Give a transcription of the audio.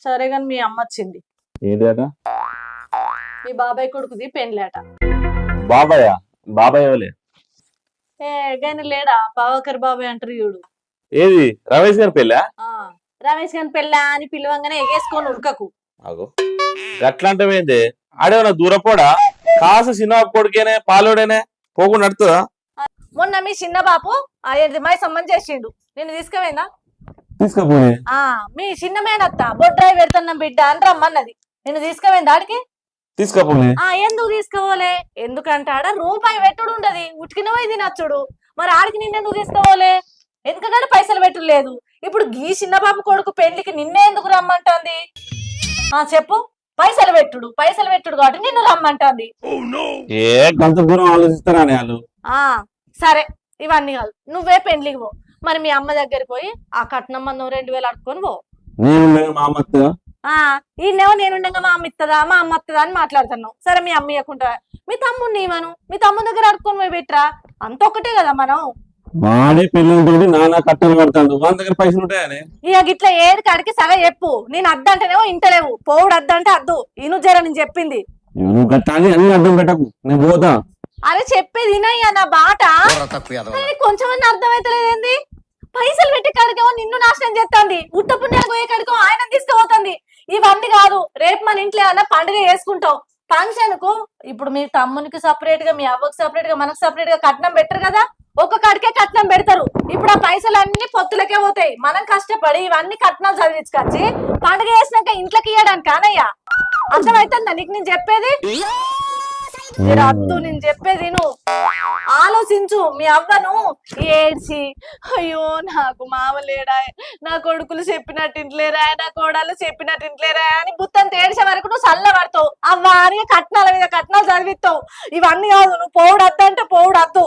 సరే గాని మీ అమ్మ వచ్చింది. ఏంటట? మీ బాబాయ్ కొడుకుది పెండ్లాట. బాబాయ్ బాబాయ్ ఎవలే? ఏ గాని లేడా పావకర్ బాబాయ్ అంటారు చూడు. ఏది రమేష్ గారి పెళ్ళా? రమేష్ గాని పెళ్ళా అని పిలవంగానే ఎగేసుకొని ఉడకకు. అగో గట్లాంటివేంది? ఆడేమన్నా దూరపోడా? కాసు సినిమా కొడుకేనే పాలోడేనే పోకుండా నడుతుందా? మొన్న మీ చిన్న బాపు అదేంటి మై సంబంధం చేసిండు, నిన్ను తీసుకుపోయిందా? తీసుకపోయి మీ చిన్న మేనత్త బొడ్రాయి పెడుతున్నాం బిడ్డ అని రమ్మన్నది, నిన్ను తీసుకుపోయింది ఆడికి? తీసుకపోయి ఎందుకు తీసుకోవాలి? ఎందుకంటే ఆడ రూపాయి పెట్టుడు ఉండదు, ఉట్టికిన పోయి తినచ్చుడు. మరి ఆడికి నిన్నెందుకు తీసుకోవాలి? ఎందుకంటే పైసలు పెట్టుడు లేదు. ఇప్పుడు గీ చిన్న బాబు కొడుకు పెళ్లికి నిన్నే ఎందుకు రమ్మంటుంది? చెప్పు. పైసలు పెట్టుడు కాబట్టి నిన్ను రమ్మంటుంది. ఏ గంత దూరం ఆలోచిస్తారా వాళ్ళు? సరే ఇవన్నీ కాదు, నువ్వే పెళ్లికి పో. మరి మీ అమ్మ దగ్గరికి పోయి ఆ కట్నం మందం 2000 అడుక్కొని పో. ఈయనేమో నేనుండగా మా అమ్మ ఇస్తుందా మా అమ్మ వస్తుందా అని మాట్లాడుతున్నావు. సరే మీ అమ్మ ఇవ్వకుండా మీ తమ్ముడిని ఇవ్వను, మీ తమ్ముడి దగ్గర అడుక్కొని పోయి పెట్టరా. అంత ఒక్కటే కదా మనం. వాడే పెళ్ళి నానా కట్టలు కడతాడు, వాళ్ళ దగ్గర పైసలు ఉంటాయని. ఇక గిట్లా ఏడు కాడికి సగ చెప్పు. నేను అద్దంటేనేమో ఇంటలేవు, పోవుడు అద్దంటే అద్దు. ఇను జర నేను చెప్పింది నువ్వు కట్టాలి అన్ని అడ్డం పెట్టకు, నేను పోతా. అరే చెప్పేది వినయ్యా నా బాట. కొంచెం అర్థమైతలేదేంది? పైసలు పెట్టి కాడికేమో నిన్ను నాశనం చేస్తుంది, ఉట్ట పుణ్యాలు పోయే కాడికో ఆయన తీసుకుపోతుంది. ఇవన్నీ కాదు, రేపు మన ఇంట్లో ఏమన్నా పండుగ చేసుకుంటావు. ఫంక్షన్ కు ఇప్పుడు మీ తమ్మునికి సపరేట్ గా మీ అవ్వకు సపరేట్ గా మనకు సపరేట్ గా కట్నం పెట్టరు కదా, ఒక్క కాడికే కట్నం పెడతారు. ఇప్పుడు ఆ పైసలు అన్ని పొత్తులకే పోతాయి. మనం కష్టపడి ఇవన్నీ కట్నాలు చదివించుకొచ్చి పండుగ చేసినాక ఇంట్లోకి ఇయ్యడానికి కానయ్యా. అర్థమైతుందా నీకు నేను చెప్పేది? అద్దు నేను చెప్పేది నువ్వు ఆలోచించు. మీ అవ్వను ఏడ్చి అయ్యో నాకు మామలేడా, నా కొడుకులు చెప్పినట్టు ఇంట్లేరా, నా కోడలు చెప్పినట్టు ఇంట్లేరా అని బుత్తంత ఏడ్చే వరకు నువ్వు చల్ల పడతావు. అవ్వా అని కట్నాల మీద కట్నాలు చదివిస్తావు. ఇవన్నీ కాదు, నువ్వు పోవుడు అద్దు అంటే పోవుడు అద్దు.